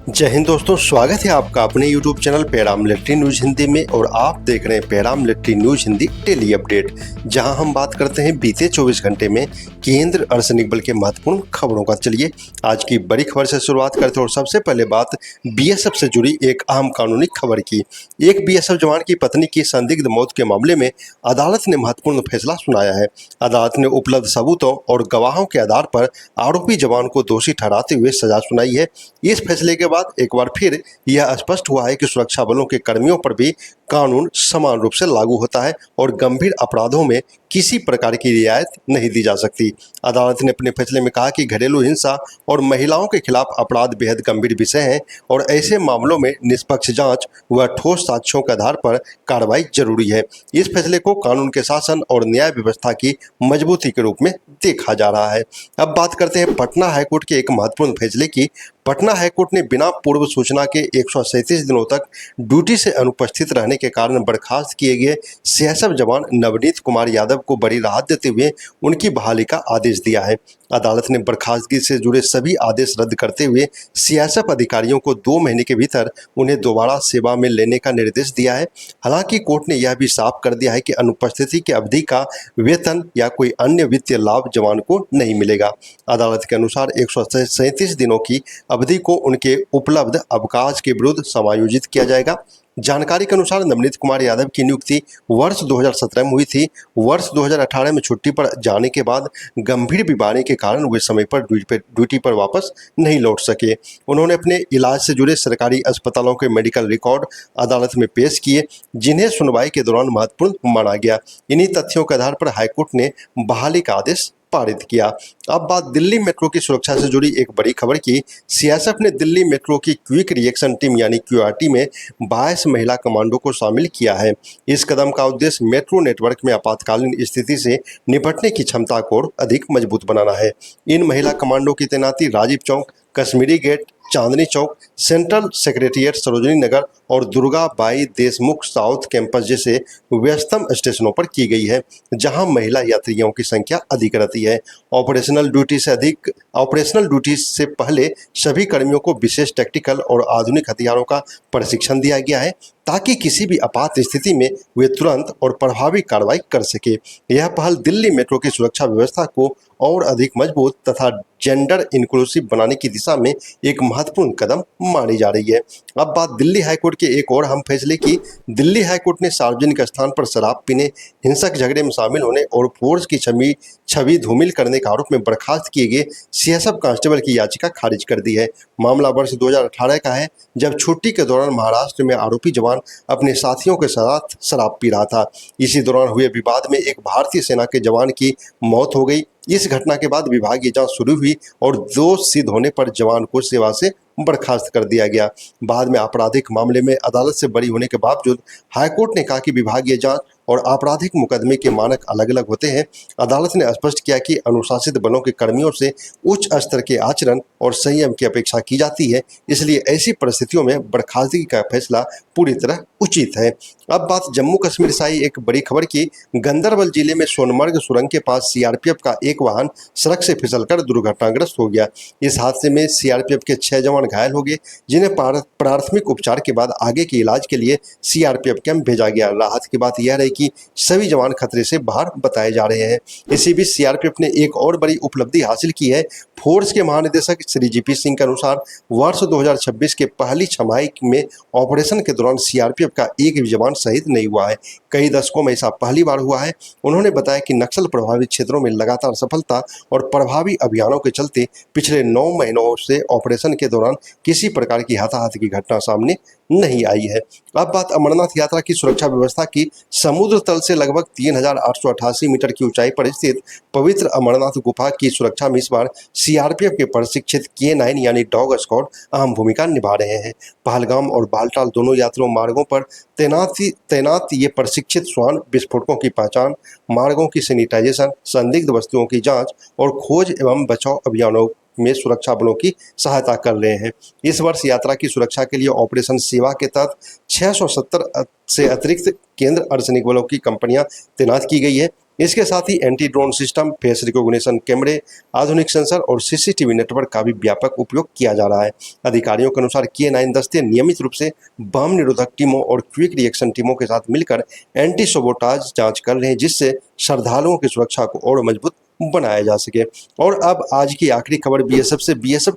जय हिंद दोस्तों, स्वागत है आपका अपने YouTube channel para military news Hindi में। और आप देख रहे हैं para military news Hindi daily update, जहां हम बात करते हैं बीते 24 घंटे में केंद्र अर्धसैनिक बल के महत्वपूर्ण खबरों का। चलिए आज की बड़ी खबर से शुरुआत करते हैं। और सबसे पहले बात बीएसएफ से जुड़ी एक अहम कानूनी खबर की। एक बीएसएफ जवान की पत्नी की संदिग्ध मौत के मामले में अदालत ने महत्वपूर्ण फैसला सुनाया है। अदालत ने उपलब्ध सबूतों और गवाहों के आधार पर आरोपी जवान को दोषी ठहराते हुए सजा सुनाई है। इस फैसले के बाद एक बार फिर यह स्पष्ट हुआ है कि सुरक्षा बलों के कर्मियों पर भी कानून समान रूप से लागू होता है और गंभीर अपराधों में किसी प्रकार की रियायत नहीं दी जा सकती। अदालत ने अपने फैसले में कहा कि घरेलू हिंसा और महिलाओं के खिलाफ अपराध बेहद गंभीर विषय हैं और ऐसे मामलों में निष्पक्ष जांच व ठोस साक्ष्यों के आधार पर कार्रवाई जरूरी है। इस फैसले को कानून के शासन और न्याय व्यवस्था की मजबूती के रूप में देखा जा रहा है। अब बात करते हैं पटना हाईकोर्ट के एक महत्वपूर्ण फैसले की। पटना हाईकोर्ट ने बिना पूर्व सूचना के 137 दिनों तक ड्यूटी से अनुपस्थित रहने के कारण बर्खास्त किए गए सीएसएफ जवान नवनीत कुमार यादव को बड़ी राहत देते हुए उनकी बहाली का आदेश दिया है। अदालत ने बर्खास्तगी से जुड़े सभी आदेश रद्द करते हुए सीएसएफ अधिकारियों को 2 महीने के भीतर उन्हें दोबारा सेवा में लेने का निर्देश दिया है। हालांकि कोर्ट ने यह भी साफ कर दिया है कि अनुपस्थिति की अवधि का वेतन या कोई अन्य वित्तीय लाभ जवान को नहीं मिलेगा। अदालत के अनुसार 137 दिनों की अवधि को उनके उपलब्ध अवकाश के विरुद्ध समायोजित किया जाएगा। जानकारी के अनुसार नवनीत कुमार यादव की नियुक्ति वर्ष 2017 में हुई थी। वर्ष 2018 में छुट्टी पर जाने के बाद गंभीर बीमारी के कारण वे समय पर ड्यूटी पर वापस नहीं लौट सके। उन्होंने अपने इलाज से जुड़े सरकारी अस्पतालों के मेडिकल रिकॉर्ड अदालत में पेश किए, जिन्हें सुनवाई के दौरान महत्वपूर्ण माना गया। इन्हीं तथ्यों के आधार पर हाईकोर्ट ने बहाली का आदेश पारित किया। अब बात दिल्ली मेट्रो की सुरक्षा से जुड़ी एक बड़ी खबर की। सीएसएफ ने दिल्ली मेट्रो की क्विक रिएक्शन टीम यानी क्यूआरटी में 22 महिला कमांडो को शामिल किया है। इस कदम का उद्देश्य मेट्रो नेटवर्क में आपातकालीन स्थिति से निपटने की क्षमता को और अधिक मजबूत बनाना है। इन महिला कमांडो की तैनाती Rajiv Chowk, Kashmiri gate, Chandni Chowk, central secretariat Sarojini Nagar और Durga by Deshmukh south campus जैसे व्यस्तम स्टेशनों पर की गई है, जहां महिला यात्रियों की संख्या अधिक रहती है। ऑपरेशनल ड्यूटी से पहले सभी कर्मियों को विशेष टैक्टिकल और आधुनिक हथियारों का प्रशिक्षण दिया गया है, ताकि किसी भी आपात स्थिति में वे तुरंत और प्रभावी कार्रवाई कर सके। यह पहल दिल्ली मेट्रो की सुरक्षा व्यवस्था को और अधिक मजबूत तथा जेंडर इंक्लूसिव बनाने की दिशा में एक महत्वपूर्ण कदम मानी जा रही है। अब बात दिल्ली हाईकोर्ट के एक और अहम फैसले की। दिल्ली हाईकोर्ट ने सार्वजनिक स्थान पर शराब पीने, हिंसक झगड़े में शामिल होने और फोर्स की छवि धूमिल करने के आरोप में बर्खास्त किए गए सीएसएफ कांस्टेबल की याचिका खारिज कर दी है। मामला वर्ष 2018 का है, जब छुट्टी के दौरान महाराष्ट्र में आरोपी जवान अपने साथियों के साथ शराब पी रहा था। इसी दौरान हुए विवाद में एक भारतीय सेना के जवान की मौत हो गई। इस घटना के बाद विभागीय जांच शुरू हुई और दोष सिद्ध होने पर जवान को सेवा से बर्खास्त कर दिया गया। बाद में आपराधिक मामले में अदालत से बरी होने के बावजूद हाईकोर्ट ने कहा कि विभागीय जांच और आपराधिक मुकदमे के मानक अलग अलग होते हैं। अदालत ने स्पष्ट किया कि अनुशासित बलों के कर्मियों से उच्च स्तर के आचरण और संयम की अपेक्षा की जाती है, इसलिए ऐसी परिस्थितियों में बर्खास्तगी का फैसला पूरी तरह उचित है। अब बात जम्मू कश्मीर से आई एक बड़ी खबर की। गंदरबल जिले में सोनमर्ग सुरंग के पास सीआरपीएफ का एक वाहन सड़क से फिसलकर दुर्घटनाग्रस्त हो गया। इस हादसे में सीआरपीएफ के 6 जवान घायल हो गए, जिन्हें प्राथमिक उपचार के बाद आगे के इलाज के लिए सीआरपीएफ कैंप भेजा गया। राहत की बात यह रही कि सभी जवान खतरे से बाहर बताए जा रहे हैं। इसी बीच सीआरपीएफ ने एक और बड़ी उपलब्धि हासिल की है। फोर्स के महानिदेशक श्री जीपी सिंह के अनुसार वर्ष 2026 के पहली छमाही में ऑपरेशन के दौरान सीआरपीएफ का एक भी जवान शहीद नहीं हुआ है। कई दशकों में ऐसा पहली बार हुआ है। उन्होंने बताया कि नक्सल प्रभावित क्षेत्रों में लगातार सफलता और प्रभावी अभियानों के चलते पिछले 9 महीनों से ऑपरेशन के दौरान किसी प्रकार की हताहत की घटना सामने नहीं आई है। अब बात अमरनाथ यात्रा की सुरक्षा व्यवस्था की। समुद्र तल से लगभग 3888 मीटर की ऊंचाई पर स्थित पवित्र अमरनाथ गुफा की सुरक्षा में इस बार सीआरपीएफ के प्रशिक्षित K9 यानी डॉग स्क्वाड अहम भूमिका निभा रहे हैं। पहलगाम और बालटाल दोनों यात्रा मार्गों पर तैनात ये प्रशिक्षित श्वान विस्फोटकों की पहचान, मार्गों की सैनिटाइजेशन, संदिग्ध वस्तुओं की जांच और खोज एवं बचाव अभियानों में सुरक्षा बलों की सहायता कर रहे हैं। इस वर्ष यात्रा की सुरक्षा के लिए ऑपरेशन सेवा के तहत 670 से अतिरिक्त केंद्र अर्धसैनिक बलों की कंपनियां तैनात की गई है। इसके साथ ही anti drone system, face recognition कैमरे, आधुनिक सेंसर और सीसीटीवी नेटवर्क का भी व्यापक उपयोग किया जा रहा है। अधिकारियों के अनुसार K9 दस्ते नियमित रूप से बम निरोधक टीमों और क्विक रिएक्शन टीमों के साथ मिलकर एंटी सबोटाज जांच कर रहे हैं, जिससे श्रद्धालुओं की सुरक्षा को और मजबूत बनाया जा सके। और अब आज की आखिरी खबर बीएसएफ से। बीएसएफ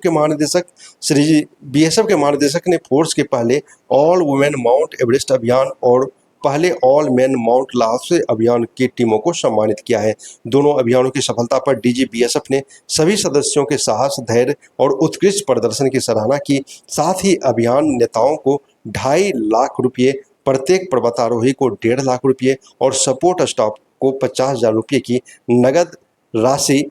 के महानिदेशक ने फोर्स के पहले ऑल वुमेन माउंट एवरेस्ट अभियान और पहले ऑल मैन माउंट लाहौसे अभियान की टीमों को सम्मानित किया है। दोनों अभियानों की सफलता पर डीजी बीएसएफ ने सभी सदस्यों के साहस, धैर्य और उत्कृष्ट प्रदर्शन की सराहना की। साथ ही अभियान नेताओं को 2.5 लाख रुपये, प्रत्येक पर्वतारोही को 1.5 लाख रुपये और सपोर्ट स्टाफ को 50,000 रुपये की नगद राशि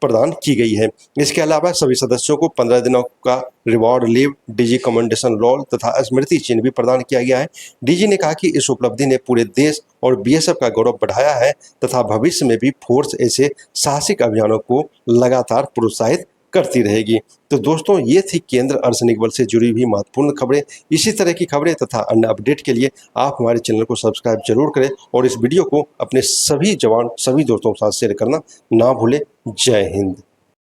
प्रदान की गई है। इसके अलावा सभी सदस्यों को 15 दिनों का reward leave, DG commendation roll तथा स्मृति चिन्ह भी प्रदान किया गया है। डीजी ने कहा कि इस उपलब्धि ने पूरे देश और बीएसएफ का गौरव बढ़ाया है तथा भविष्य में भी फोर्स ऐसे साहसिक अभियानों को लगातार प्रोत्साहित करती रहेगी। तो दोस्तों, ये थी केंद्र अर्धसैनिक बल से जुड़ी हुई महत्वपूर्ण खबरें। इसी तरह की खबरें तथा अन्य अपडेट के लिए आप हमारे चैनल को सब्सक्राइब जरूर करें और इस वीडियो को अपने सभी जवान, सभी दोस्तों के साथ शेयर करना ना भूलें। जय हिंद।